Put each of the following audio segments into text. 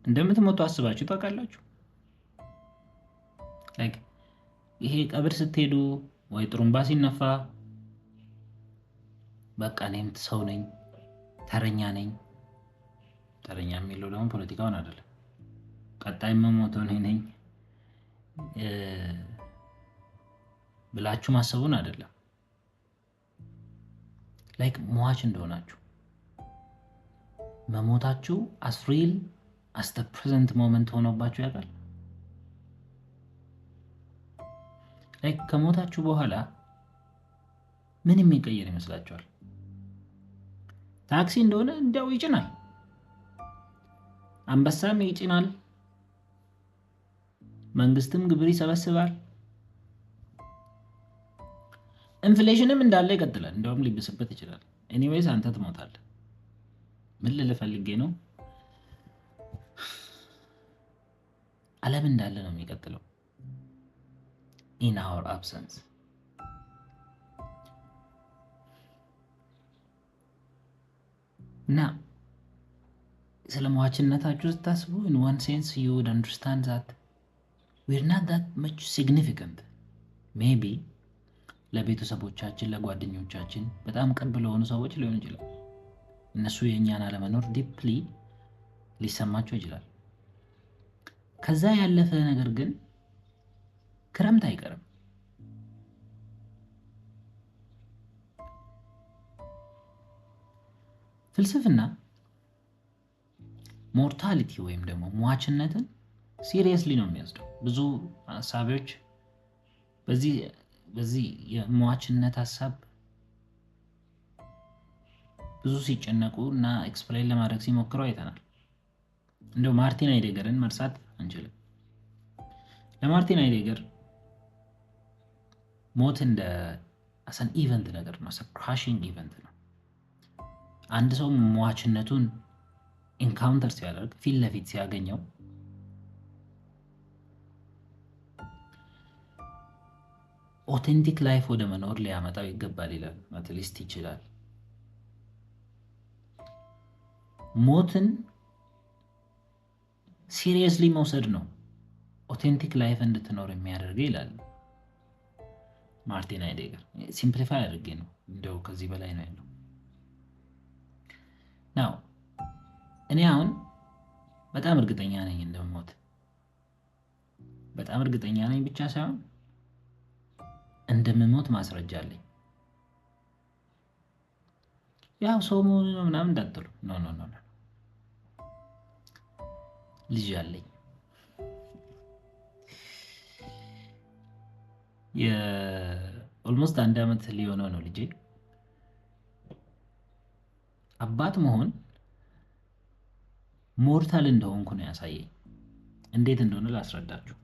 እንደምትሞቱ አስባችሁ ታውቃላችሁ? ላይክ ይሄ ቀብር ስትሄዱ ወይ ጥሩምባ ሲነፋ በቃ እኔም ሰው ነኝ፣ ተረኛ ነኝ። ተረኛ የሚለው ደግሞ ፖለቲካውን አይደለም። ቀጣይ የምሞተው እኔ ነኝ ብላችሁ ማሰቡን አይደለም። ላይክ ሟች እንደሆናችሁ መሞታችሁ as real as the present moment ሆኖባችሁ ያውቃል? ላይክ ከሞታችሁ በኋላ ምን የሚቀየር ይመስላችኋል? ታክሲ እንደሆነ እንዲያው ይጭናል፣ አንበሳም ይጭናል፣ መንግስትም ግብር ይሰበስባል፣ ኢንፍሌሽንም እንዳለ ይቀጥላል። እንደውም ሊብስበት ይችላል። ኤኒዌይስ አንተ ትሞታለህ። ምን ልል ፈልጌ ነው? ዓለም እንዳለ ነው የሚቀጥለው in our absence። እና ስለ ሟችነታችሁ ስታስቡ in one sense you would understand that we're not that much significant. maybe ለቤተሰቦቻችን፣ ለጓደኞቻችን፣ በጣም ቅርብ ለሆኑ ሰዎች ሊሆን ይችላል። እነሱ የእኛን አለመኖር ዲፕሊ ሊሰማቸው ይችላል። ከዛ ያለፈ ነገር ግን ክረምት አይቀርም። ፍልስፍና ሞርታሊቲ ወይም ደግሞ ሟችነትን ሲሪየስሊ ነው የሚወስደው። ብዙ ሀሳቢዎች በዚህ የሟችነት ሀሳብ ብዙ ሲጨነቁ እና ኤክስፕሌን ለማድረግ ሲሞክሩ አይተናል። እንደው ማርቲን ሃይዴገርን መርሳት አንችልም። ለማርቲን ሃይዴገር ሞት እንደ አሰን ኢቨንት ነገር ነው፣ ክራሽንግ ኢቨንት ነው። አንድ ሰው ሟችነቱን ኢንካውንተር ሲያደርግ ፊት ለፊት ሲያገኘው ኦቴንቲክ ላይፍ ወደ መኖር ሊያመጣው ይገባል ይላል። አትሊስት ይችላል። ሞትን ሲሪየስሊ መውሰድ ነው ኦቴንቲክ ላይፍ እንድትኖር የሚያደርግ ይላል ማርቲን ሃይዴገር። ሲምፕሊፋይ አድርጌ ነው፣ እንደው ከዚህ በላይ ነው ያለው። ናው እኔ አሁን በጣም እርግጠኛ ነኝ እንደሞት። በጣም እርግጠኛ ነኝ ብቻ ሳይሆን እንደምሞት ማስረጃ አለኝ። ያው ሰው መሆኑ ነው ምናምን እንዳትሉ። ኖ ልጅ አለኝ። ኦልሞስት 1 ዓመት ሊሆነው ነው ልጄ። አባት መሆን ሞርታል እንደሆንኩ ነው ያሳየኝ። እንዴት እንደሆነ ላስረዳችሁ።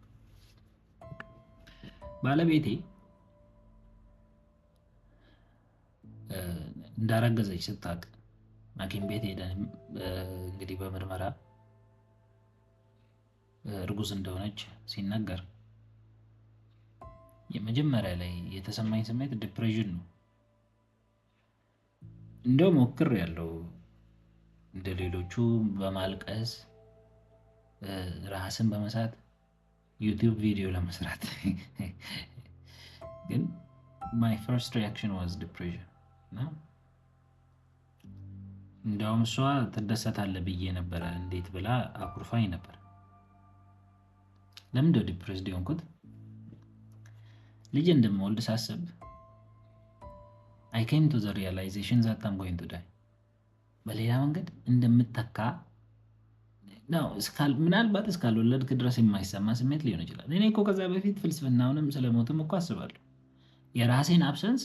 ባለቤቴ እንዳረገዘች ስታውቅ ሐኪም ቤት ሄደን እንግዲህ በምርመራ እርጉዝ እንደሆነች ሲነገር የመጀመሪያ ላይ የተሰማኝ ስሜት ዲፕሬሽን ነው። እንደው ሞክር ያለው እንደ ሌሎቹ በማልቀስ ራስን በመሳት ዩቲዩብ ቪዲዮ ለመስራት ግን my first reaction was depression። እንደውም እሷ ትደሰታለህ ብዬ ነበረ። እንዴት ብላ አኩርፋኝ ነበር። ለምን እንደው ዲፕሬስድ የሆንኩት ልጅ እንደምወልድ ሳስብ I came to the realization that I'm going to die። በሌላ መንገድ እንደምተካ ነው። ምናልባት እስካልወለድክ ድረስ የማይሰማ ስሜት ሊሆን ይችላል። እኔ እኮ ከዛ በፊት ፍልስፍናውንም ስለሞትም እኮ አስባለሁ። የራሴን አብሰንስ፣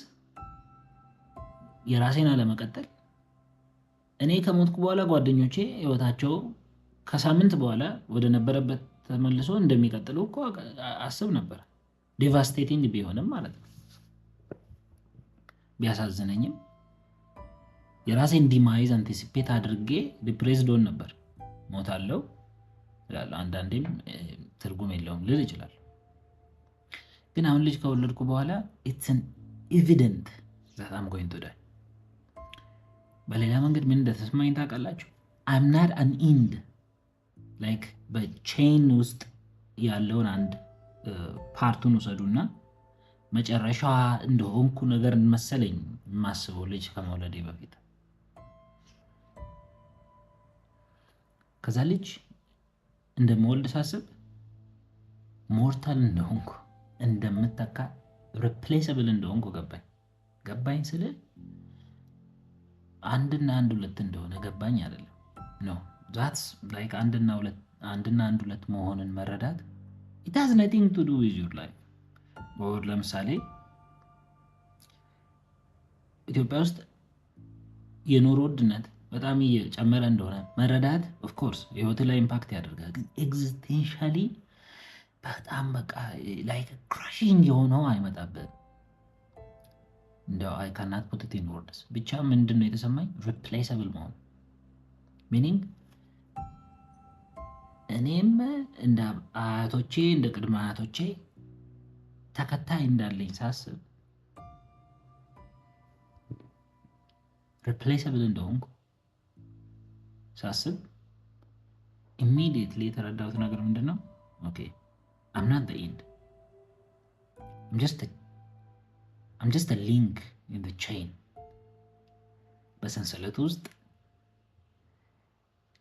የራሴን አለመቀጠል፣ እኔ ከሞትኩ በኋላ ጓደኞቼ ህይወታቸው ከሳምንት በኋላ ወደ ነበረበት ተመልሶ እንደሚቀጥሉ እኮ አስብ ነበር። ዴቫስቴቲንግ ቢሆንም ማለት ነው። ቢያሳዝነኝም የራሴን ዲማይዝ አንቲሲፔት አድርጌ ዲፕሬስድ ሆን ነበር። ሞታለሁ እላለሁ። አንዳንዴም ትርጉም የለውም ልል ይችላል። ግን አሁን ልጅ ከወለድኩ በኋላ it's an evident that I'm going to die። በሌላ መንገድ ምን እንደተሰማኝ ታውቃላችሁ? I'm not an end ላይክ በቼን ውስጥ ያለውን አንድ ፓርቱን ውሰዱና መጨረሻዋ እንደሆንኩ ነገር መሰለኝ የማስበው ልጅ ከመውለዴ በፊት። ከዛ ልጅ እንደምወልድ ሳስብ ሞርታል እንደሆንኩ እንደምተካ ሪፕሌሰብል እንደሆንኩ ገባኝ ስል አንድና አንድ ሁለት እንደሆነ ገባኝ አይደለም። ኖ ዛትስ ላይክ አንድና አንድ ሁለት መሆንን መረዳት ኢት ሃዝ ነቲንግ ቱ ዱ ዊዝ ዩር ላይፍ። ለምሳሌ ኢትዮጵያ ውስጥ የኑሮ ውድነት በጣም እየጨመረ እንደሆነ መረዳት ኦፍኮርስ ህይወት ላይ ኢምፓክት ያደርጋል። ግን ኤግዚስቴንሻሊ በጣም በቃ ላይክ ክራሽንግ የሆነው አይመጣበትም። እንደው አይ ካናት ፑት ኢት ኢን ወርድስ። ብቻ ምንድን ነው የተሰማኝ ሪፕሌሰብል መሆን ሚኒንግ እኔም እንደ አያቶቼ እንደ ቅድመ አያቶቼ ተከታይ እንዳለኝ ሳስብ ሪፕሌሰብል እንደሆንኩ ሳስብ ኢሚዲየትሊ የተረዳሁት ነገር ምንድን ነው? ኦኬ አም ናት ዘ ኤንድ አም ጀስት አ ሊንክ ኢን ዘ ቼን። በሰንሰለቱ ውስጥ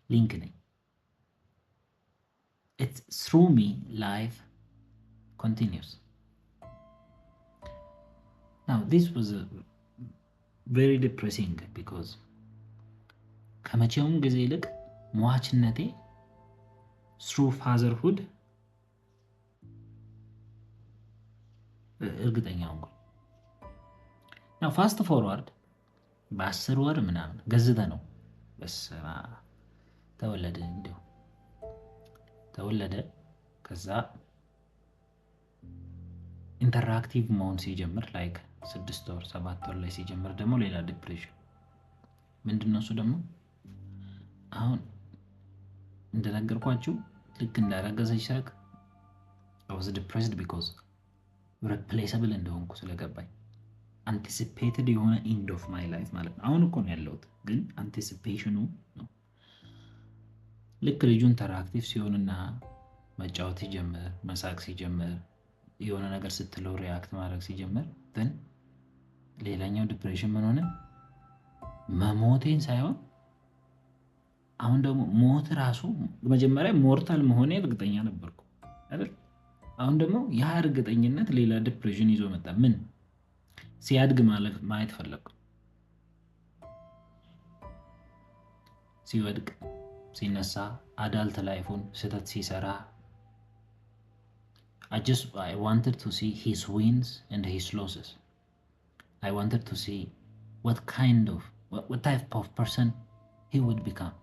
ሊንክ ነኝ። It's through me life continues. Now this was a very depressing because ከመቼውም ጊዜ ይልቅ ሟችነቴ through fatherhood እርግጠኛ ሆንኩ። Now fast forward በ10 ወር ምናምን ገዝተ ነው በስመ አብ ተወለደ እንዲሁ ተወለደ። ከዛ ኢንተራክቲቭ መሆን ሲጀምር ላይክ 6 ወር 7 ወር ላይ ሲጀምር ደግሞ ሌላ ዲፕሬሽን። ምንድነው እሱ ደግሞ? አሁን እንደነገርኳችሁ ልክ እንዳረገዘች ሳቅ I was depressed because replaceable እንደሆንኩ ስለገባኝ አንቲሲፔትድ የሆነ ኢንድ ኦፍ ማይ ላይፍ ማለት ነው። አሁን እኮ ነው ያለሁት፣ ግን አንቲሲፔሽኑ ነው። ልክ ልጁ ኢንተራክቲቭ ሲሆንና መጫወት ሲጀምር፣ መሳቅ ሲጀምር፣ የሆነ ነገር ስትለው ሪያክት ማድረግ ሲጀምር ግን ሌላኛው ዲፕሬሽን ምን ሆነ? መሞቴን ሳይሆን አሁን ደግሞ ሞት ራሱ መጀመሪያ ሞርታል መሆኔ እርግጠኛ ነበርኩ አይደል? አሁን ደግሞ ያ እርግጠኝነት ሌላ ዲፕሬሽን ይዞ መጣ። ምን ሲያድግ ማየት ፈለግኩ። ሲወድቅ ሲነሳ አዳልት ላይፉን ስህተት ሲሰራ I wanted to see his wins and his losses. I wanted to see what type of person he would become.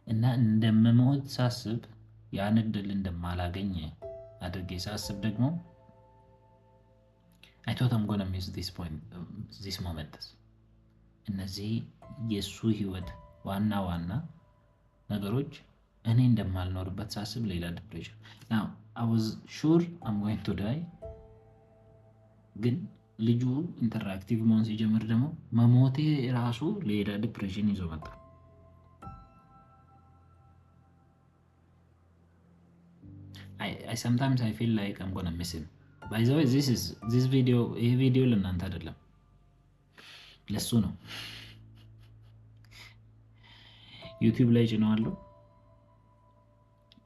እና እንደምሞት ሳስብ ያን እድል እንደማላገኝ አድርጌ ሳስብ ደግሞ I thought I'm gonna miss this moment. እነዚህ የእሱ ህይወት ዋና ነገሮች እኔ እንደማልኖርበት ሳስብ ሌላ ዲፕሬሽን። Now I was sure I'm going to die. ግን ልጁ ኢንተራክቲቭ መሆን ሲጀምር ደግሞ መሞቴ ራሱ ሌላ ዲፕሬሽን ይዞ መጣ። I sometimes I feel like I'm gonna miss him. By the way, this video ለእናንተ አይደለም ለሱ ነው። ዩቲዩብ ላይ ጭነዋለሁ።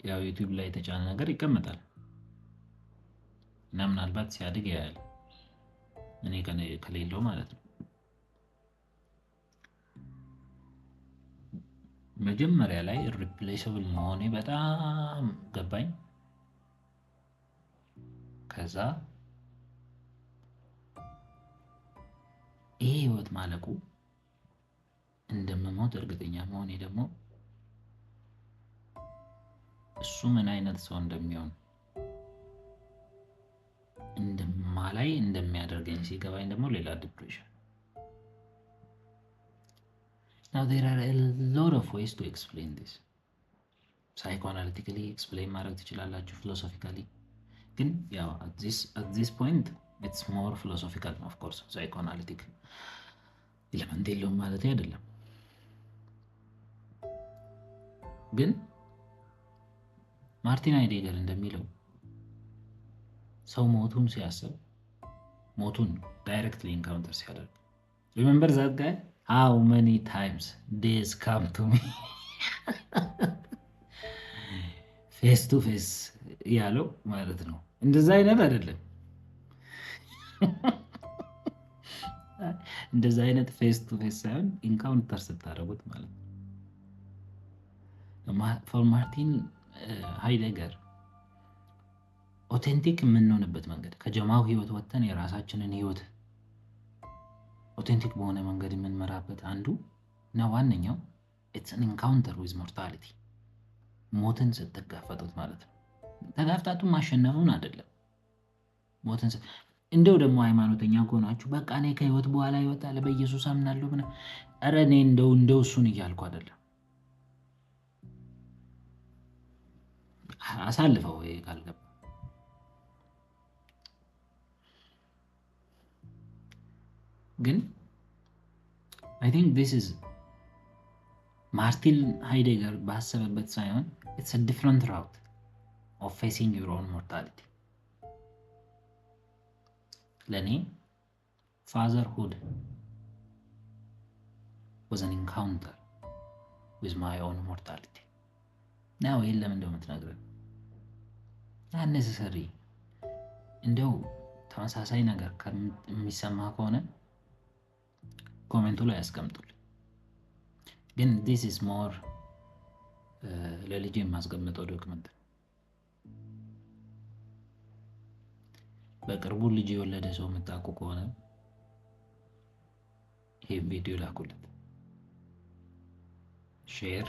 ያው ዩቲዩብ ላይ የተጫነ ነገር ይቀመጣል እና ምናልባት ሲያድግ ያያል፣ እኔ ከሌለው ማለት ነው። መጀመሪያ ላይ ሪፕሌሰብል መሆኔ በጣም ገባኝ። ከዛ ይሄ ህይወት ማለቁ እንደምሞት እርግጠኛ መሆኔ ደግሞ እሱ ምን አይነት ሰው እንደሚሆን እንደማላይ እንደሚያደርገኝ ሲገባኝ ደግሞ ሌላ ዲፕሬሽን። Now there are a lot of ways to explain this. Psychoanalytically explain ማድረግ ትችላላችሁ፣ philosophically ግን ያው at this point it's more philosophical of course. Psychoanalytic ኤሌመንት የለውም ማለት አይደለም። ግን ማርቲን ሃይዴገር እንደሚለው ሰው ሞቱን ሲያስብ ሞቱን ዳይሬክትሊ ኢንካውንተር ሲያደርግ ሪሜምበር ዛት ጋይ ሃው መኒ ታይምስ ዴዝ ካም ቱ ሚ ፌስ ቱ ፌስ ያለው ማለት ነው። እንደዛ አይነት አይደለም። እንደዛ አይነት ፌስ ቱ ፌስ ሳይሆን ኢንካውንተር ስታደርጉት ማለት ነው። ፎር ማርቲን ሃይዴገር ኦቴንቲክ የምንሆንበት መንገድ ከጀማው ህይወት ወጥተን የራሳችንን ህይወት ኦቴንቲክ በሆነ መንገድ የምንመራበት አንዱ እና ዋነኛው ኢትስ አን ኢንካውንተር ዊዝ ሞርታሊቲ ሞትን ስትጋፈጡት ማለት ነው። ተጋፍጣቱ ማሸነፉን አይደለም። ሞትን እንደው ደግሞ ሃይማኖተኛ ከሆናችሁ በቃ እኔ ከህይወት በኋላ ይወጣል በኢየሱስ አምናለሁ ምናምን፣ ኧረ እኔ እንደው እሱን እያልኩ አይደለም። አሳልፈው ይሄ ካልገባ ግን አይ ቲንክ ዲስ ኢዝ ማርቲን ሃይዴገር ባሰበበት ሳይሆን ኢትስ አ ዲፍረንት ራውት ኦፍ ፌሲንግ ዩር ኦን ሞርታሊቲ። ለእኔ ፋዘርሁድ ዋዝ አን ኢንካውንተር ዊዝ ማይ ኦን ሞርታሊቲ። ናው ይሄን ለምን እንደምትነግረን አነሰሰሪ እንደው ተመሳሳይ ነገር የሚሰማ ከሆነ ኮሜንቱ ላይ ያስቀምጡልኝ። ግን ዲስ ኢዝ ሞር ለልጄ የማስቀምጠው ዶክመንት። በቅርቡ ልጅ የወለደ ሰው የምታውቁ ከሆነ ይሄ ቪዲዮ ላኩለት። ሼር፣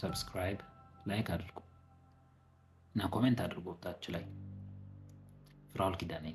ሰብስክራይብ፣ ላይክ አድርጉ እና ኮሜንት አድርጉ ታች ላይ። ፍራኦል ኪዳኔ